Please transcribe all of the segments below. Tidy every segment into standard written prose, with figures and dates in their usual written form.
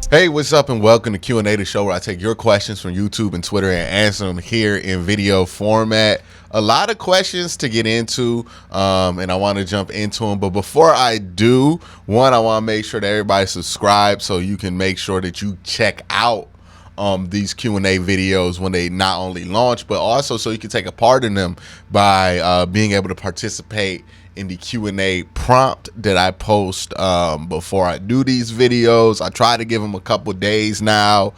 Hey, what's up, and welcome to QnA, the show where I take your questions from YouTube and Twitter and answer them here in video format. A lot of questions to get into, and I want to jump into them. But before I do, I want to make sure that everybody subscribes so you can make sure that you check out these Q&A videos when they not only launch, but also so you can take a part in them by being able to participate in the Q&A prompt that I post before I do these videos. I try to give them a couple days now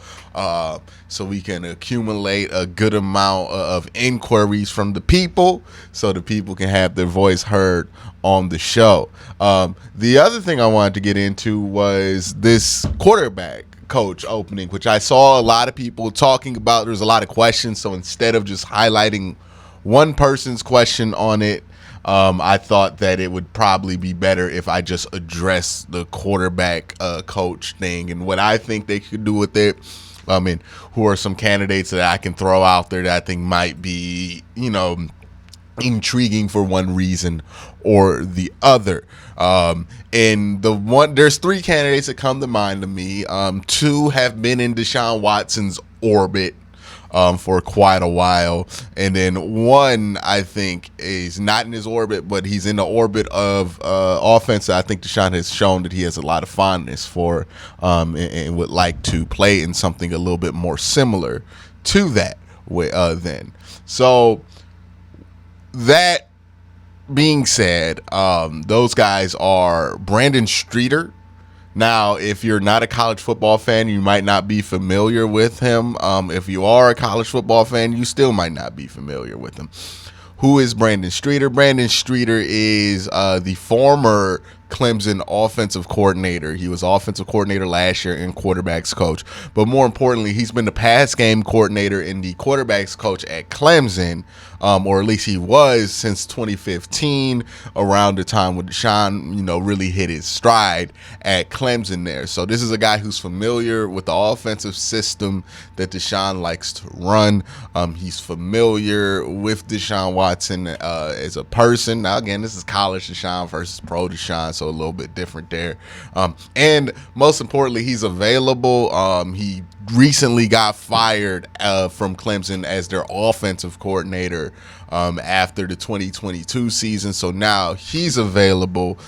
so we can accumulate a good amount of inquiries from the people so the people can have their voice heard on the show. The other thing I wanted to get into was this quarterback coach opening, which I saw a lot of people talking about. There's a lot of questions, so instead of just highlighting one person's question on it, I thought that it would probably be better if I just address the quarterback coach thing and what I think they could do with it. I mean, who are some candidates that I can throw out there that I think might be, intriguing for one reason or the other. There's three candidates that come to mind to me. Two have been in Deshaun Watson's orbit for quite a while, and then one I think is not in his orbit, but he's in the orbit of offense that I think Deshaun has shown that he has a lot of fondness for, and would like to play in something a little bit more similar to that. So that being said, those guys are Brandon Streeter. Now, if you're not a college football fan, you might not be familiar with him. If you are a college football fan, you still might not be familiar with him. Who is Brandon Streeter? Brandon Streeter is the former Clemson offensive coordinator. He was offensive coordinator last year and quarterbacks coach. But more importantly, he's been the pass game coordinator and the quarterbacks coach at Clemson, or at least he was since 2015, around the time when Deshaun, really hit his stride at Clemson there. So this is a guy who's familiar with the offensive system that Deshaun likes to run. He's familiar with Deshaun Watson as a person. Now, again, this is college Deshaun versus pro Deshaun, so a little bit different there. And most importantly, he's available. He recently got fired from Clemson as their offensive coordinator after the 2022 season. So now he's available.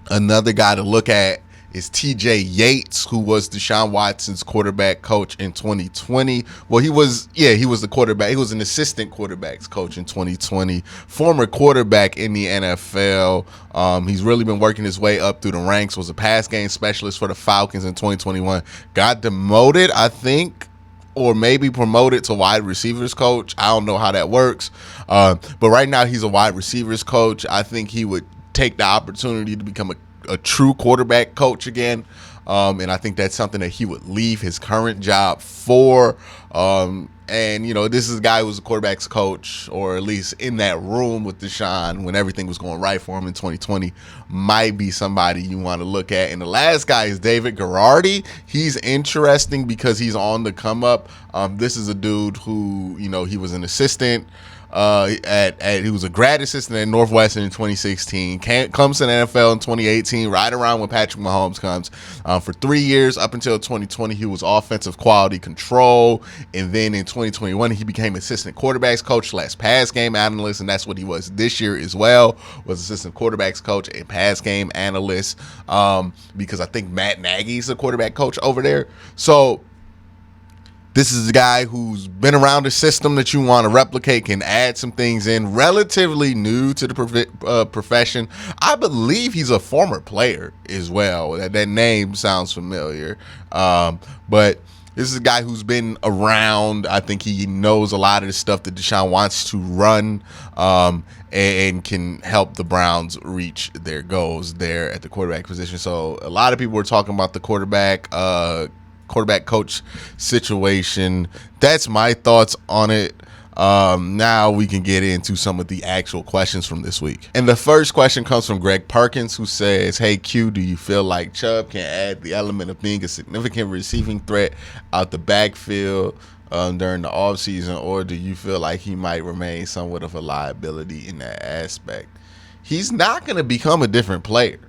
Another guy to look at is TJ Yates, who was Deshaun Watson's quarterback coach in 2020. Well, he was the quarterback. He was an assistant quarterbacks coach in 2020. Former quarterback in the NFL. He's really been working his way up through the ranks. Was a pass game specialist for the Falcons in 2021. Got demoted, I think, or maybe promoted to wide receivers coach. I don't know how that works. But right now he's a wide receivers coach. I think he would take the opportunity to become a true quarterback coach again. And I think that's something that he would leave his current job for. This is a guy who was a quarterback's coach, or at least in that room with Deshaun when everything was going right for him in 2020, might be somebody you want to look at. And the last guy is David Garrardi. He's interesting because he's on the come up. This is a dude who, he was an assistant. He was a grad assistant at Northwestern in 2016. Comes to the NFL in 2018, right around when Patrick Mahomes comes. For 3 years up until 2020, he was offensive quality control, and then in 2021, he became assistant quarterbacks coach / pass game analyst, and that's what he was this year as well. Was assistant quarterbacks coach and pass game analyst, because I think Matt Nagy's the quarterback coach over there. So this is a guy who's been around the system that you want to replicate, can add some things in, relatively new to the profession. I believe he's a former player as well. That name sounds familiar. But this is a guy who's been around. I think he knows a lot of the stuff that Deshaun wants to run, and can help the Browns reach their goals there at the quarterback position. So a lot of people were talking about the quarterback coach situation. That's my thoughts on it. Now we can get into some of the actual questions from this week. And the first question comes from Greg Perkins, who says, "Hey Q, do you feel like Chubb can add the element of being a significant receiving threat out the backfield during the offseason, or do you feel like he might remain somewhat of a liability in that aspect?" He's not going to become a different player.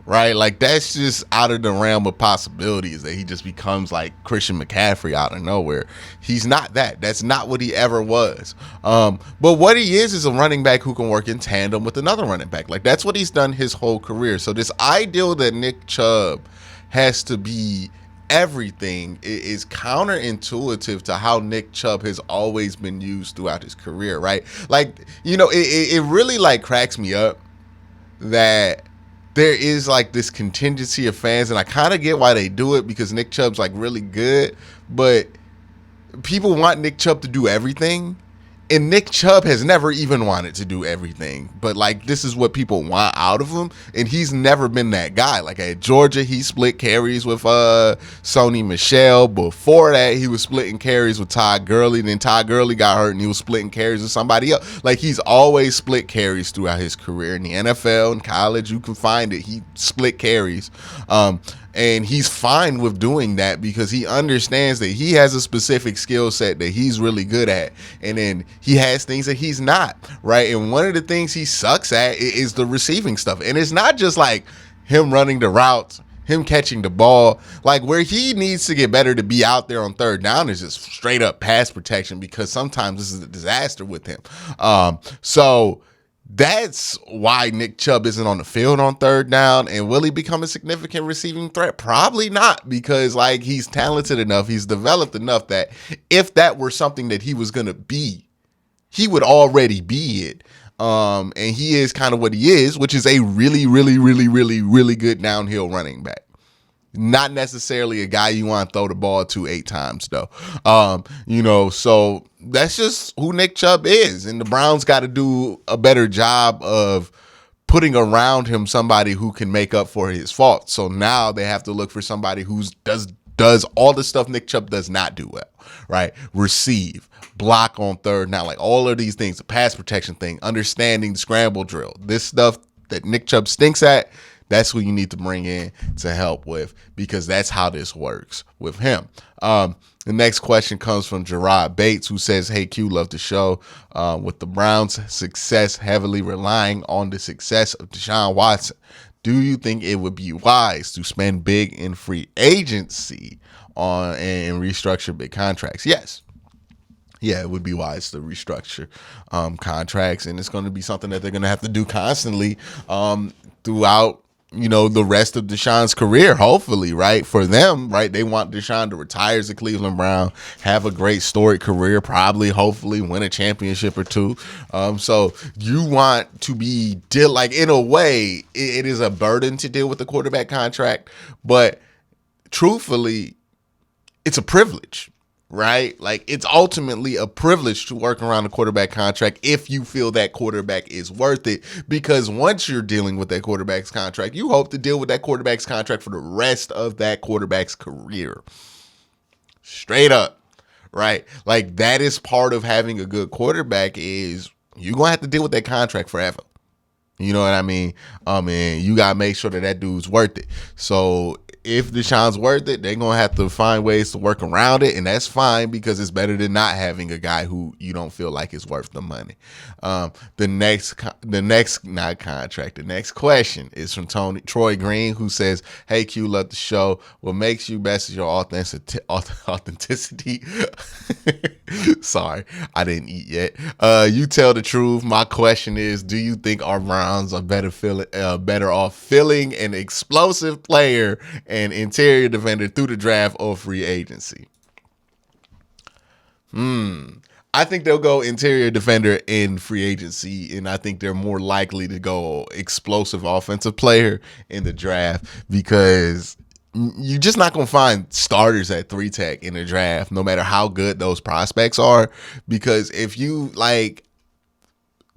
right? Like, that's just out of the realm of possibilities that he just becomes like Christian McCaffrey out of nowhere. He's not that. That's not what he ever was. But what he is a running back who can work in tandem with another running back. Like, that's what he's done his whole career. So this ideal that Nick Chubb has to be everything is counterintuitive to how Nick Chubb has always been used throughout his career, right? Like, it really like cracks me up that there is like this contingency of fans, and I kind of get why they do it because Nick Chubb's like really good, but people want Nick Chubb to do everything. And Nick Chubb has never even wanted to do everything. But, like, this is what people want out of him. And he's never been that guy. Like, at Georgia, he split carries with Sony Michel. Before that, he was splitting carries with Todd Gurley. Then Todd Gurley got hurt, and he was splitting carries with somebody else. Like, he's always split carries throughout his career. In the NFL, in college, you can find it. He split carries. And he's fine with doing that because he understands that he has a specific skill set that he's really good at. And then he has things that he's not, right? And one of the things he sucks at is the receiving stuff. And it's not just like him running the routes, him catching the ball. Like, where he needs to get better to be out there on third down is just straight up pass protection, because sometimes this is a disaster with him. So that's why Nick Chubb isn't on the field on third down. And will he become a significant receiving threat? Probably not, because like, he's talented enough, he's developed enough that if that were something that he was going to be, he would already be it. And he is kind of what he is, which is a really, really, really, really, really good downhill running back. Not necessarily a guy you want to throw the ball to 8 times, though. So that's just who Nick Chubb is. And the Browns got to do a better job of putting around him somebody who can make up for his faults. So now they have to look for somebody who does all the stuff Nick Chubb does not do well, right? Receive, block on third down, like all of these things, the pass protection thing, understanding the scramble drill, this stuff that Nick Chubb stinks at. That's who you need to bring in to help with, because that's how this works with him. The next question comes from Gerard Bates, who says, "Hey Q, love the show. With the Browns' success heavily relying on the success of Deshaun Watson, do you think it would be wise to spend big in free agency and restructure big contracts?" Yes. Yeah, it would be wise to restructure contracts, and it's going to be something that they're going to have to do constantly throughout the rest of Deshaun's career, hopefully, right? For them, right? They want Deshaun to retire as a Cleveland Brown, have a great storied career, probably, hopefully win a championship or two. So you want to be in a way, it is a burden to deal with the quarterback contract, but truthfully, it's a privilege. Right? Like, it's ultimately a privilege to work around a quarterback contract if you feel that quarterback is worth it, because once you're dealing with that quarterback's contract, you hope to deal with that quarterback's contract for the rest of that quarterback's career. Straight up, right? Like, that is part of having a good quarterback, is you're going to have to deal with that contract forever. You know what I mean? And you got to make sure that dude's worth it. So if Deshaun's worth it, they're going to have to find ways to work around it, and that's fine, because it's better than not having a guy who you don't feel like is worth the money. The next question is from Troy Green, who says, "Hey Q, love the show. What makes you best is your authenticity." Sorry, I didn't eat yet. You tell the truth. My question is, do you think our Browns are better off filling an explosive player and interior defender through the draft or free agency? I think they'll go interior defender in free agency, and I think they're more likely to go explosive offensive player in the draft, because you're just not going to find starters at 3-tech in the draft, no matter how good those prospects are. Because if you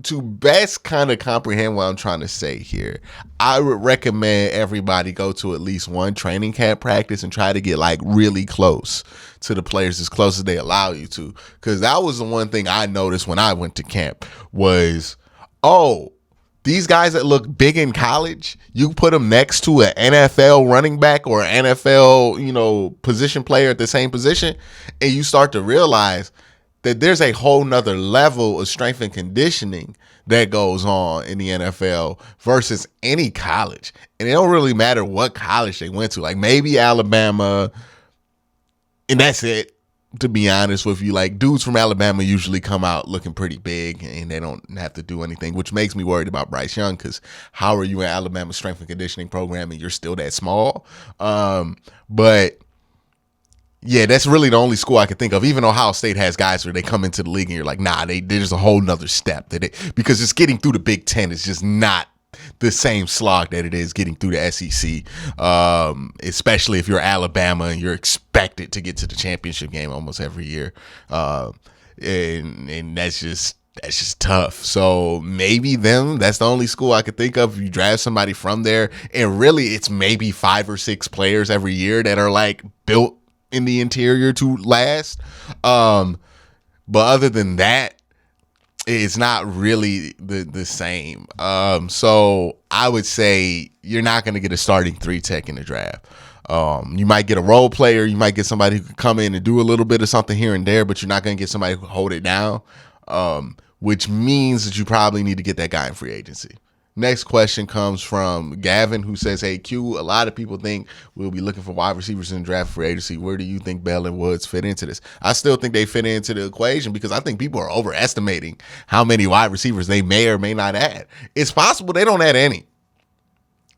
to best kind of comprehend what I'm trying to say here, I would recommend everybody go to at least one training camp practice and try to get really close to the players, as close as they allow you to. Because that was the one thing I noticed when I went to camp was, these guys that look big in college, you put them next to an NFL running back or an NFL, position player at the same position, and you start to realize that there's a whole nother level of strength and conditioning that goes on in the NFL versus any college. And it don't really matter what college they went to. Like maybe Alabama, and that's it. To be honest with you, like dudes from Alabama usually come out looking pretty big and they don't have to do anything, which makes me worried about Bryce Young because how are you in Alabama's strength and conditioning program and you're still that small? But yeah, that's really the only school I can think of. Even Ohio State has guys where they come into the league and you're like, nah, there's a whole nother step because just getting through the Big Ten is just not the same slog that it is getting through the SEC, especially if you're Alabama and you're expected to get to the championship game almost every year, and that's just tough. So maybe that's the only school I could think of. If you draft somebody from there, and really it's maybe 5 or 6 players every year that are like built in the interior to last. But other than that, it's not really the same. So I would say you're not going to get a starting 3 tech in the draft. You might get a role player. You might get somebody who can come in and do a little bit of something here and there, but you're not going to get somebody who can hold it down, which means that you probably need to get that guy in free agency. Next question comes from Gavin, who says, hey, Q, a lot of people think we'll be looking for wide receivers in the draft for agency. Where do you think Bell and Woods fit into this? I still think they fit into the equation because I think people are overestimating how many wide receivers they may or may not add. It's possible they don't add any.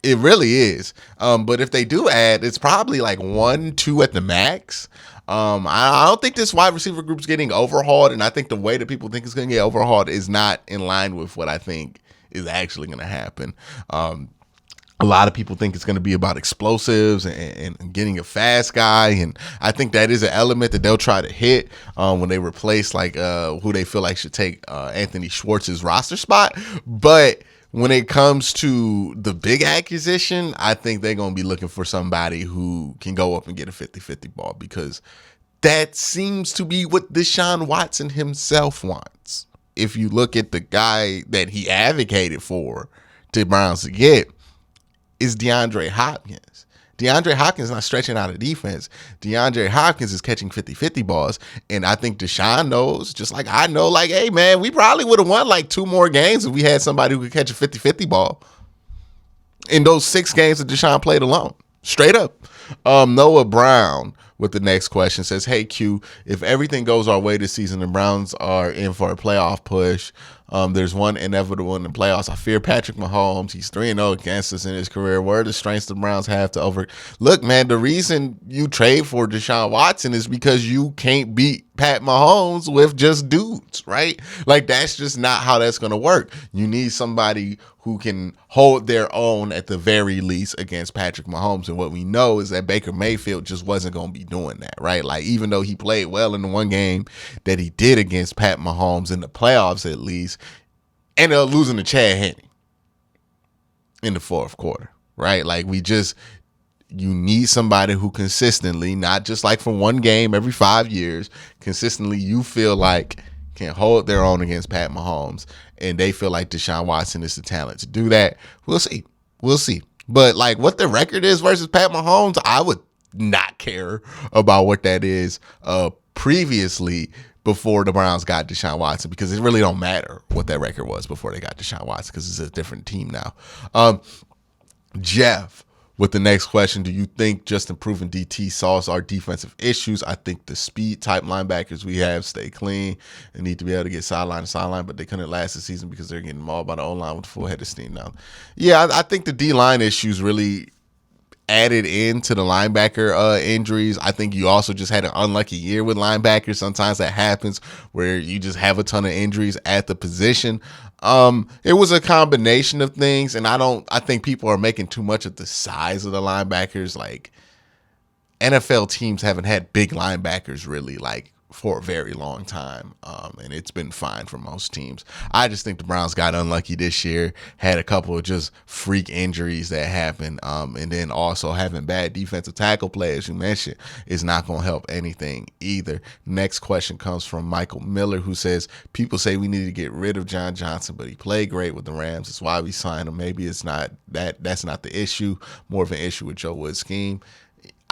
It really is. But if they do add, it's probably like 1, 2 at the max. I don't think this wide receiver group's getting overhauled, and I think the way that people think it's going to get overhauled is not in line with what I think is actually going to happen. A lot of people think it's going to be about explosives and getting a fast guy, and I think that is an element that they'll try to hit when they replace like who they feel like should take Anthony Schwartz's roster spot. But when it comes to the big acquisition, I think they're going to be looking for somebody who can go up and get a 50-50 ball, because that seems to be what Deshaun Watson himself wants. If you look at the guy that he advocated for the Browns to get, is DeAndre Hopkins. DeAndre Hopkins is not stretching out a defense. DeAndre Hopkins is catching 50-50 balls. And I think Deshaun knows, just like I know, like, hey, man, we probably would have won like 2 more games if we had somebody who could catch a 50-50 ball in those 6 games that Deshaun played alone. Straight up. Noah Brown with the next question says, hey, Q, if everything goes our way this season, the Browns are in for a playoff push. There's one inevitable in the playoffs. I fear Patrick Mahomes. He's 3-0 against us in his career. What are the strengths the Browns have to over? Look, man, the reason you trade for Deshaun Watson is because you can't beat Pat Mahomes with just dudes, right? Like, that's just not how that's going to work. You need somebody who can hold their own at the very least against Patrick Mahomes. And what we know is that Baker Mayfield just wasn't going to be doing that, right? Like, even though he played well in the one game that he did against Pat Mahomes in the playoffs at least, ended up losing to Chad Henne in the 4th quarter, right? Like, you need somebody who consistently, not just like for one game every 5 years, consistently you feel like can hold their own against Pat Mahomes, and they feel like Deshaun Watson is the talent to do that. We'll see. But like what the record is versus Pat Mahomes, I would not care about what that is previously before the Browns got Deshaun Watson, because it really don't matter what that record was before they got Deshaun Watson, because it's a different team now. Jeff with the next question, do you think just improving DT solves our defensive issues? I think the speed type linebackers we have stay clean and need to be able to get sideline to sideline, but they couldn't last the season because they're getting mauled by the O-line with full head of steam now. Yeah, I think the D-line issues really added into the linebacker injuries. I think you also just had an unlucky year with linebackers. Sometimes that happens where you just have a ton of injuries at the position. It was a combination of things, and I think people are making too much of the size of the linebackers. Like, NFL teams haven't had big linebackers really like for a very long time, and it's been fine for most teams. I just think the Browns got unlucky this year, had a couple of just freak injuries that happened, and then also having bad defensive tackle play, as you mentioned, is not going to help anything either. Next question comes from Michael Miller, who says, people say we need to get rid of John Johnson, but he played great with the Rams. That's why we signed him. Maybe it's not that's not the issue, more of an issue with Joe Wood's scheme.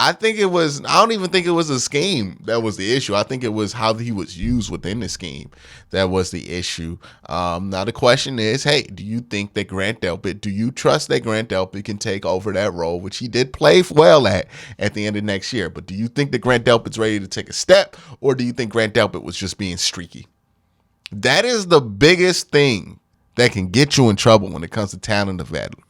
I don't even think it was a scheme that was the issue. I think it was how he was used within the scheme that was the issue. Now the question is, hey, do you think that do you trust that Grant Delpit can take over that role, which he did play well at the end of next year? But do you think that Grant Delpit's ready to take a step, or do you think Grant Delpit was just being streaky? That is the biggest thing that can get you in trouble when it comes to talent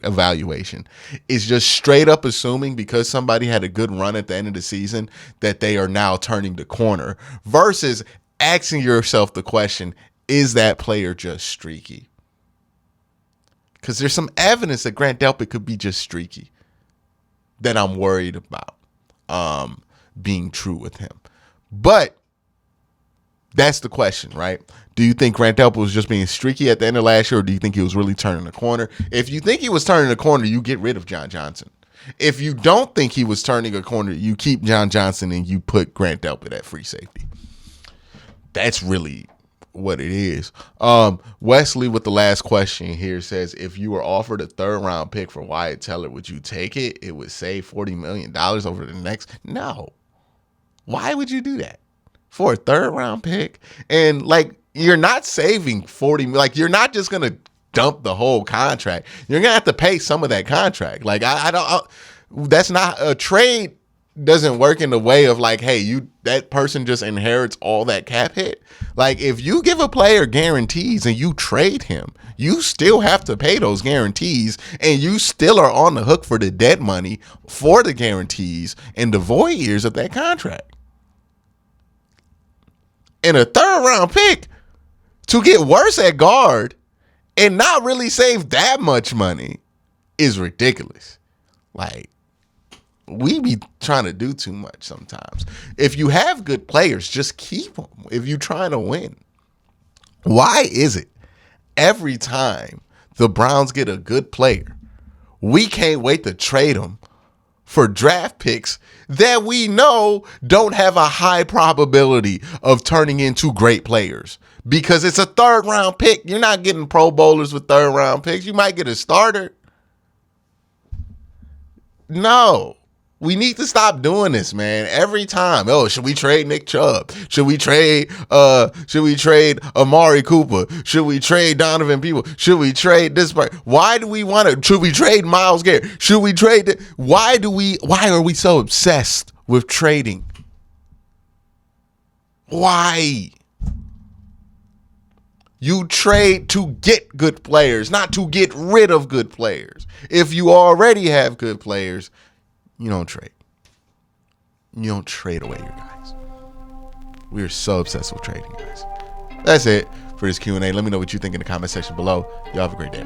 evaluation. Is just straight up assuming because somebody had a good run at the end of the season that they are now turning the corner, versus asking yourself the question, is that player just streaky? Because there's some evidence that Grant Delpit could be just streaky that I'm worried about being true with him. But that's the question, right? Do you think Grant Delpit was just being streaky at the end of last year, or do you think he was really turning the corner? If you think he was turning the corner, you get rid of John Johnson. If you don't think he was turning a corner, you keep John Johnson and you put Grant Delpit at free safety. That's really what it is. Wesley with the last question here says, if you were offered a 3rd round pick for Wyatt Teller, would you take it? It would save $40 million over the next. No. Why would you do that for a 3rd round pick? And like, you're not saving 40, like you're not just going to dump the whole contract. You're going to have to pay some of that contract. Like that's not a trade. Doesn't work in the way of like, hey, that person just inherits all that cap hit. Like if you give a player guarantees and you trade him, you still have to pay those guarantees, and you still are on the hook for the dead money for the guarantees and the void years of that contract. And a 3rd round pick to get worse at guard and not really save that much money is ridiculous. Like, we be trying to do too much sometimes. If you have good players, just keep them if you're trying to win. Why is it every time the Browns get a good player, we can't wait to trade them for draft picks that we know don't have a high probability of turning into great players? Because it's a 3rd round pick. You're not getting Pro Bowlers with 3rd round picks. You might get a starter. No. We need to stop doing this, man. Every time. Oh, should we trade Nick Chubb? Should we trade Amari Cooper? Should we trade Donovan People? Should we trade this part? Why do we want to? Should we trade Myles Garrett? Should we trade why are we so obsessed with trading? Why? You trade to get good players, not to get rid of good players. If you already have good players, you don't trade. You don't trade away your guys. We are so obsessed with trading, guys. That's it for this Q&A. Let me know what you think in the comment section below. Y'all have a great day.